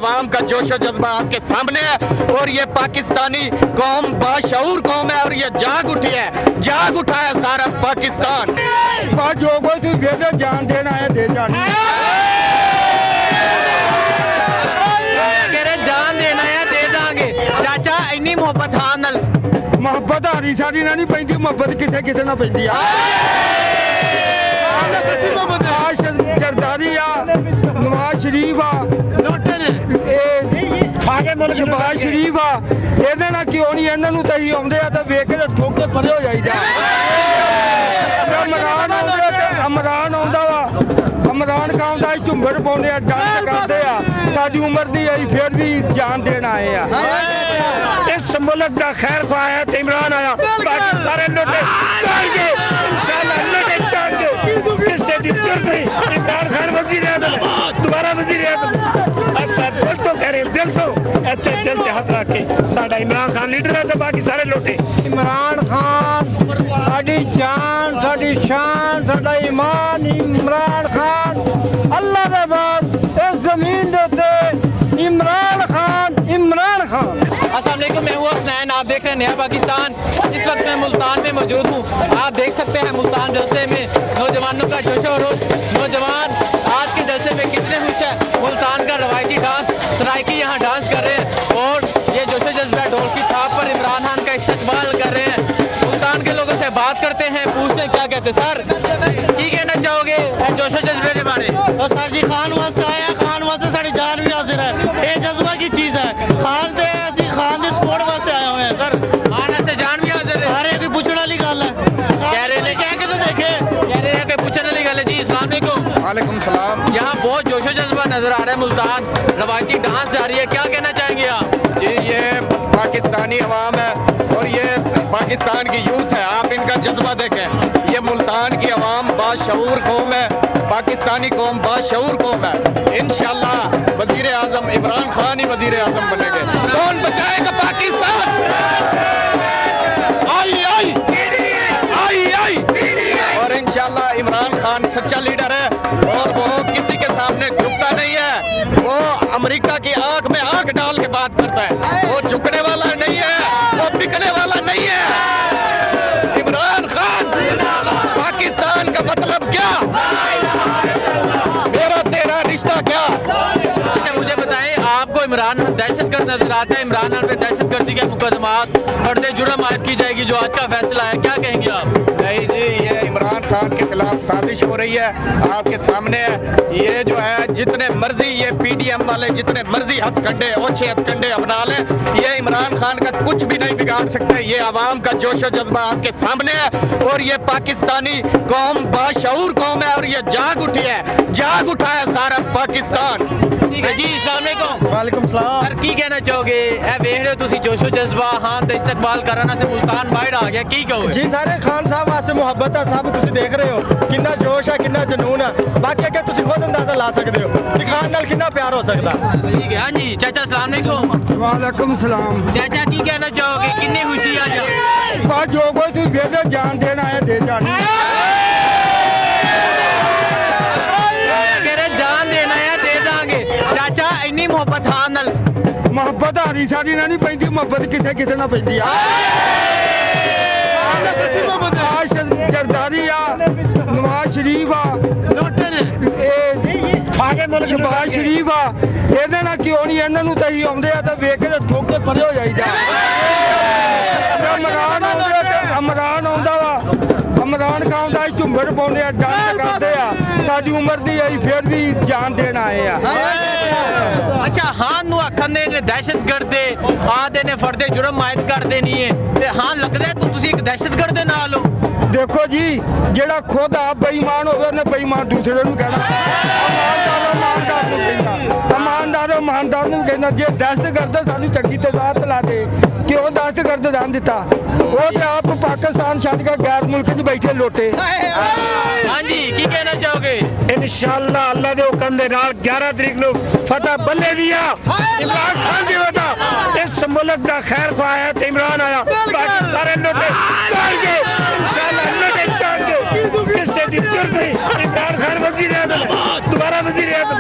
आवाम का जोशो जज्बा आपके सामने है और ये पाकिस्तानी कौम बाशऊर कौम है और ये जाग उठी है, जाग उठा है सारा पाकिस्तान। जो कोई तू दे जान देना है दे जान जान देना है दे दांगे। चाचा इन्नी मोहब्बत हाँ नाल मोहब्बत हारी सारी ना नहीं पैंदी, मोहब्बत किसे किसे ना पैंदी आ जरदारी आ नवाज शरीफ आ शहबाज शरीफ आ ਇਹਦੇ ਨਾਲ ਕਿਉਂ ਨਹੀਂ ਇਹਨਾਂ ਨੂੰ ਤਾਂ ਹੀ ਆਉਂਦੇ ਆ ਤਾਂ ਵੇਖ ਕੇ ਠੋਕ ਕੇ ਪਰੇ ਹੋ ਜਾਈਦਾ। ਅਮਰਾਨ ਆਉਂਦਾ ਵਾ, ਅਮਰਾਨ ਖਾਨ ਦਾ ਝੁੰਬਰ ਪਾਉਂਦੇ ਆ, ਡਾਂਸ ਕਰਦੇ ਆ, ਸਾਡੀ ਉਮਰ ਦੀ ਆਈ ਫਿਰ ਵੀ ਜਾਨ ਦੇਣ ਆਏ ਆ। ਇਸ ਮੁਲਕ ਦਾ ਖੈਰ ਖੁਆਇਆ ਤੇ ਇਮਰਾਨ ਆਇਆ, ਬਾਕੀ ਸਾਰੇ ਲੁੱਟੇ ਜਾਣਗੇ ਇਨਸ਼ਾਅੱਲਾ, ਲੁੱਟੇ ਜਾਣਗੇ। ਕਿਸੇ ਦੀ ਜ਼ਰੂਰਤ ਨਹੀਂ, ਇਮਰਾਨ ਖਾਨ ਵਜ਼ੀਰ ਆਜ਼ਮ दोबारा वजीर आज़म। अच्छा दिल तो कह रहे दिल तो अच्छे दिल से हाथ रख के साडा इमरान खान लीडर है तो बाकी सारे लोटे। इमरान खान साडी जान साडी शान साडा ईमान, इमरान खान अल्लाह दे बाद इस जमीन दे उत्ते इमरान खान, इमरान खान। अस्सलाम वालेकुम, मैं हूँ हुसैन, आप देख रहे हैं नया पाकिस्तान। इस वक्त मैं मुल्तान में मौजूद हूँ। आप देख सकते हैं मुल्तान जलसे में नौजवानों का जोश और नौजवान आज के जलसे में कितने खुश है। मुल्तान का रवायती डांस सराइकी यहाँ डांस कर रहे हैं और ये जोशो जज्बा ढोल की थाप पर इमरान खान का इस्तकबाल कर रहे हैं। मुल्तान के लोगों से बात करते हैं, पूछते हैं क्या कहते हैं। सर की कहना चाहोगे जोशो जज्बे के बारे में? सर जी खान वास्ते आया, खान वास्ते साड़ी जान भी हाजिर है, ये जज्बा की चीज़ है। खान से खान के सपोर्ट वास्ते आए हुए हैं सर, खान से जान भी हाजिर है। सारे कोई पूछने वाली गल है, कह रहे हैं क्या कहते देखे कह रहे हैं कि पूछने वाली गल है। जी अस्सलाम वालेकुम। वालेकुम सलाम। यहाँ बहुत जोशो जज्बा नजर आ रहा है, मुल्तान रवायती डांस जारी है, क्या कहना चाहेंगे आप? जी ये पाकिस्तानी अवाम है और ये पाकिस्तान की यूथ है, आप इनका जज्बा देखें। ये मुल्तान की अवाम बाशऊर कौम है, पाकिस्तानी कौम बाशऊर कौम है। इंशाल्लाह वजीर आजम इमरान खान ही वजीर आजम बनेंगे। कौन बचाएगा पाकिस्तान? आई आई आई आई। और इंशाल्लाह इमरान खान सच्चा लीडर है और वो किसी के सामने झुकता नहीं है, वो अमेरिका की आंख में आंख डाल के बात करता है, वो झुकने वाला नहीं है, वो बिकने वाला नहीं है। इमरान खान पाकिस्तान का मतलब क्या, मेरा तेरा रिश्ता क्या? अच्छा मुझे बताएं, आपको इमरान दहशतगर्द नजर आता है? इमरान खान पे दहशतगर्दी के मुकदमात फर्द जुर्म आयद की जाएगी, जो आज का फैसला है, क्या कहेंगे आप? नहीं जी, ये इमरान खान के खिलाफ साजिश हो रही है, आपके सामने है। ये जो है जितने मर्जी ये पीडीएम वाले जितने मर्जी हथकंडे ओछे हथकंडे अपना लें, ये इमरान खान का कुछ भी नहीं बिगाड़ सकते। ये आवाम का जोशो जज्बा आपके सामने है और ये पाकिस्तानी कौम बाशऊर कौम है और ये जाग उठी है, जाग उठा है सारा पाकिस्तान। ठीक है जी, अस्सलाम वालेकुम। वालेकुम सलाम। सर की कहना चाहोगे ए वेख रहे हो तुसी जोशो जज्बा हां ते इस्तकबाल कराना से मुल्तान बाहर आ गया, की कहोगे? जी सारे खान साहब वास्ते मुहब्बत है, सब तुसी देख रहे हो कितना जोश है, कितना जनून है, बाकी अगर तुसी खुद अंदाजा ला सकते हो कि खान नाल कितना प्यार हो सकता। ठीक है। हाँ जी चाचा अस्सलाम वालेकुम। वालेकुम सलाम। चाचा की कहना चाहोगे, कितनी खुशी आज? जो कोई तू दे जान देना है दे जान जान देना है दे दांगे। चाचा इन्नी मोहब्बत हाँ नाल मोहब्बत हारी सारी ना नहीं पैंदी, मोहब्बत किसे किसे ना पैंदी आ जरदारी आ नवाज शरीफ आ शहबाज शरीफ आ ਇਹਦੇ ਨਾਲ ਕਿਉਂ ਨਹੀਂ ਇਹਨਾਂ ਨੂੰ ਤਾਂ ਹੀ ਆਉਂਦੇ ਆ ਤਾਂ ਵੇਖ ਕੇ ਠੋਕ ਕੇ ਪਰੇ ਹੋ ਜਾਈਦਾ। ਅਮਰਾਨ ਆਉਂਦਾ ਵਾ, ਅਮਰਾਨ ਖਾਨ ਦਾ ਝੁੰਬਰ ਪਾਉਂਦੇ ਆ, ਡਾਂਸ ਕਰਦੇ ਆ, ਸਾਡੀ ਉਮਰ ਦੀ ਆਈ ਫਿਰ ਵੀ ਜਾਨ ਦੇਣ ਆਏ ਆ। अच्छा हान नु आखन दे ने दहशतगर्द दे आदे ने फर्दे जुर्म आयद कर देनी है ते हां लगदा है तुसी एक दहशतगर्द दे नाल हो। देखो जी ਜਿਹੜਾ खुद आप बेईमान होवे ਉਹਨੇ बेईमान दूसरे ਨੂੰ ਕਹਿਣਾ, ਇਮਾਨਦਾਰ ਨੂੰ ਕਹਿੰਦਾ, ਇਮਾਨਦਾਰ ਨੂੰ ਕਹਿੰਦਾ। ਜੇ ਦਹਿਸ਼ਤਗਰਦ ਸਾਨੂੰ ਚੰਗੀ ਤਰ੍ਹਾਂ ਤਲਾ ਦੇ ਕਿਉਂ ਦਹਿਸ਼ਤਗਰਦ ਜਾਣ ਦਿੱਤਾ? ਉਹ ਤੇ ਆਪ ਪਾਕਿस्तान ਛੱਡ ਕੇ ਗੈਰ ਮੁਲਕ 'ਚ ਬੈਠੇ ਲੋਟੇ। हां जी की कहना चाहोगे? इंशाअल्लाह अल्लाह दे हुक्म दे नाल 11 तरीक ਨੂੰ फतह बल्ले दिया इमरान खान ਦੀ वजह इस मुल्क ਦਾ खैर खुआया ਤੇ इमरान आया, बाकी सारे लोटे जाएंगे इंशाअल्लाह, लोटे जाएंगे। किसी ਦੀ ਜ਼ਰੂरत नहीं, इमरान खान वजीर आजम है, दोबारा वजीर आजम।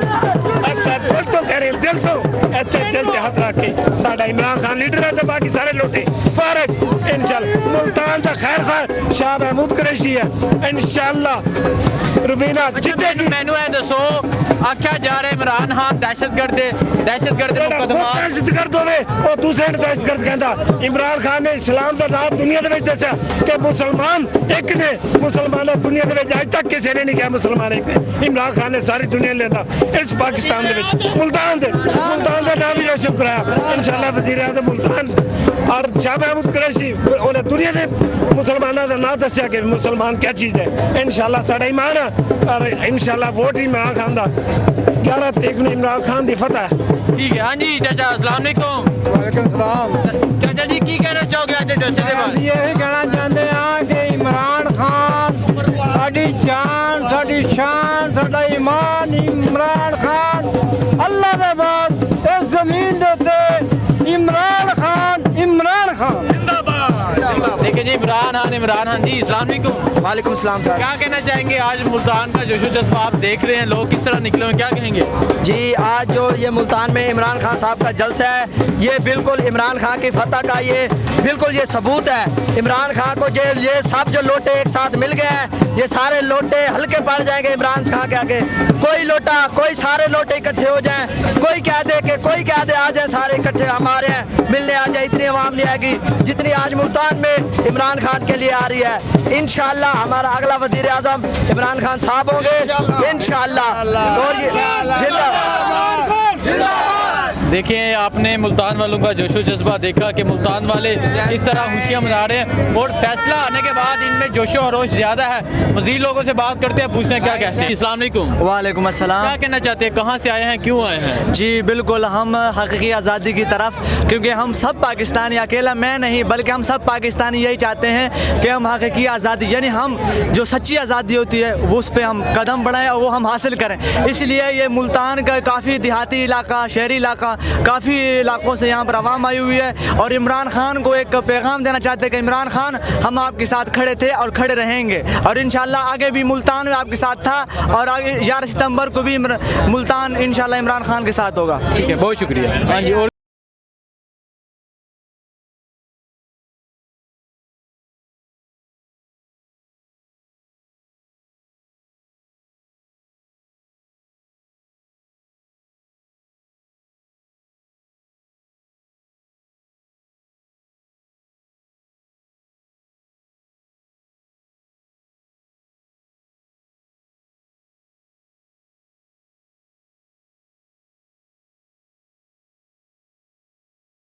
अच्छा दिल तो कह रहे दिल तो इतने दिल से हाथ रख के साडा इमरान खान लीडर है, तो बाकी सारे लोटे फारग इंशाल्लाह। मुल्तान का खैर खान शाह महमूद कुरैशी है इंशाल्लाह। रुबीना जितेगी। मैनू है दसो आख्या जा रहा है इमरान खान दहशतगर्द दे मुकदमा दहशतगर्द होवे वो दूसरे ने दहशतगर्द कहता। इमरान खान ने इस्लाम का नाम दुनिया के दसा कि मुसलमान एक ने, मुसलमान दुनिया के अज तक किसी ने नहीं कहा मुसलमान एक ने। इमरान खान ने सारी दुनिया लेता इस पाकिस्तान मुल्तान का नाम भी रोशन कराया इंशाल्लाह। वजीर आज़म मुल्तान और शाह महमूद कुरैशी उन्हें दुनिया के मुसलमानों का नाम दसिया कि मुसलमान क्या चीज़ है। इंशाल्लाह साडा ईमान है और इंशाल्लाह वोट ही इमरान खान का 11 तरीक को इमरान खान की फतह है। ठीक है। हाँ जी चाचा अस्सलाम वालेकुम। वालेकुम सलाम। चाचा जी की कहना चाहोगे आज जलसे के बाद? यही कहना चाहते हैं कि इमरान खान साडी जान साडी शान साडा ईमान। इमरान खान अल्लाह के बाद इस जमीन दे उत्ते इमरान खान देखिए जी इमरान खान जी अस्सलाम वालेकुम। वालेकुम सलाम सर। क्या कहना चाहेंगे आज मुल्तान का जोशो जज्बा आप देख रहे हैं, लोग किस तरह निकले हैं, क्या कहेंगे? जी आज जो ये मुल्तान में इमरान खान साहब का जलसा है ये बिल्कुल इमरान खान की फतह का ये बिल्कुल ये सबूत है। इमरान खान को ये सब जो लोटे एक साथ मिल गए हैं ये सारे लोटे हल्के पड़ जाएंगे इमरान खान के आगे। कोई लोटा कोई सारे लोटे इकट्ठे हो जाएं, कोई कह दे कि कोई कह दे आ जाए सारे इकट्ठे हमारे हैं मिलने आ जाए, इतनी आवाम नहीं आएगी जितनी आज मुल्तान में इमरान खान के लिए आ रही है। इंशाल्लाह हमारा अगला वजीर आजम इमरान खान साहब होंगे इंशाल्लाह। और ये देखिए आपने मुल्तान वालों का जोशो जज्बा देखा कि मुल्तान वाले किस तरह खुशियाँ मना रहे हैं और फैसला आने के बाद इनमें जोशो खरोश ज़्यादा है। मज़ीद लोगों से बात करते हैं, पूछते हैं क्या कहते हैं। अस्सलाम वालेकुम। वालेकुम अस्सलाम। क्या कहना चाहते हैं, कहाँ से आए हैं, क्यों आए हैं? जी बिल्कुल हम हकीकी आज़ादी की तरफ, क्योंकि हम सब पाकिस्तानी, अकेला मैं नहीं बल्कि हम सब पाकिस्तानी यही चाहते हैं कि हम हकीकी आज़ादी यानी हम जो सच्ची आज़ादी होती है वो उस पर हम कदम बढ़ाएं और वो हम हासिल करें। इसलिए ये मुल्तान का काफ़ी देहाती इलाका, शहरी इलाका, काफ़ी इलाकों से यहाँ पर आवाम आई हुई है और इमरान खान को एक पैगाम देना चाहते हैं कि इमरान खान हम आपके साथ खड़े थे और खड़े रहेंगे और इंशाल्लाह आगे भी मुल्तान में आपके साथ था और आगे 11 सितंबर को भी मुल्तान इंशाल्लाह इमरान खान के साथ होगा। ठीक है, बहुत शुक्रिया। हाँ जी। और